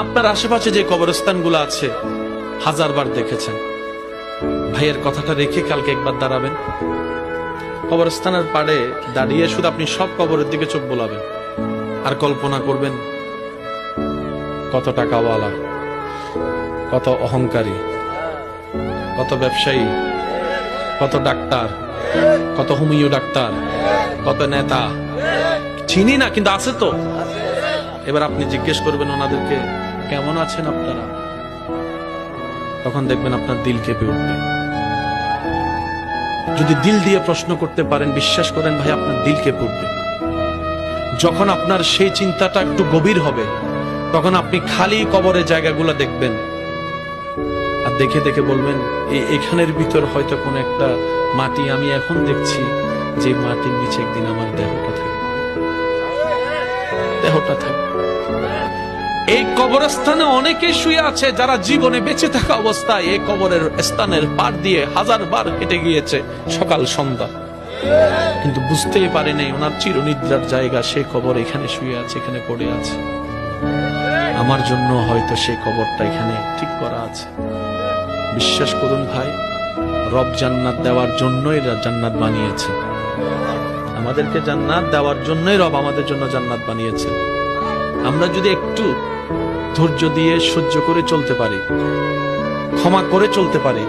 আপনার আশেপাশে যে কবরস্থানগুলো আছে হাজারবার দেখেছেন। ভাইয়ের কথাটা রেখে কালকে একবার দাঁড়াবেন, কবরস্থানের পাড়ে দাঁড়িয়ে শুধু আপনি সব কবরের দিকে চোখ বোলাবেন আর কল্পনা করবেন কত টাকাওয়ালা, কত অহংকারী, কত ব্যবসায়ী, কত ডাক্তার, কত হোমিও ডাক্তার, কত নেতা চিনি না কিন্তু আছে তো। এবার আপনি জিজ্ঞেস করবেন ওনাদেরকে কেমন আছেন আপনারা, তখন দেখবেন আপনার দিল কেঁপে উঠবে। যদি দিল দিয়ে প্রশ্ন করতে পারেন, বিশ্বাস করেন ভাই আপনার দিল কেঁপে উঠবে। যখন আপনার সেই চিন্তাটা একটু গভীর হবে তখন আপনি খালি কবরের জায়গাগুলো দেখবেন আর দেখে দেখে বলবেন এখানের ভিতর হয়তো কোন একটা মাটি আমি এখন দেখছি, যে মাটির নিচে একদিন আমার দেহটা থাকবে। এই কবরস্থানে অনেকে শুয়ে আছে যারা জীবনে বেঁচে থাকা অবস্থায় এই কবরের স্থানের পার দিয়ে হাজারবার হেঁটে গিয়েছে সকাল সন্ধ্যা, কিন্তু বুঝতেই পারেনি ওনার চিরনিদ্রার জায়গা সেই কবর এখানে শুয়ে আছে, এখানে পড়ে আছে। আমার জন্য হয়তো সেই কবরটা এখানে ঠিক করা আছে। বিশ্বাস করুন ভাই, রব জান্নাত দেওয়ার জন্যই জান্নাত বানিয়েছে, আমাদেরকে জান্নাত দেওয়ার জন্যই রব আমাদের জন্য জান্নাত বানিয়েছে। আমরা যদি একটু ধৈর্য দিয়ে সহ্য করে চলতে পারি, ক্ষমা করে চলতে পারি।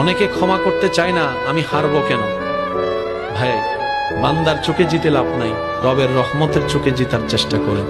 অনেকে ক্ষমা করতে চায় না, আমি হারবো কেন। ভাই, বান্দার চোখে জিতে লাভ নাই, রবের রহমতের চোখে জিতার চেষ্টা করেন।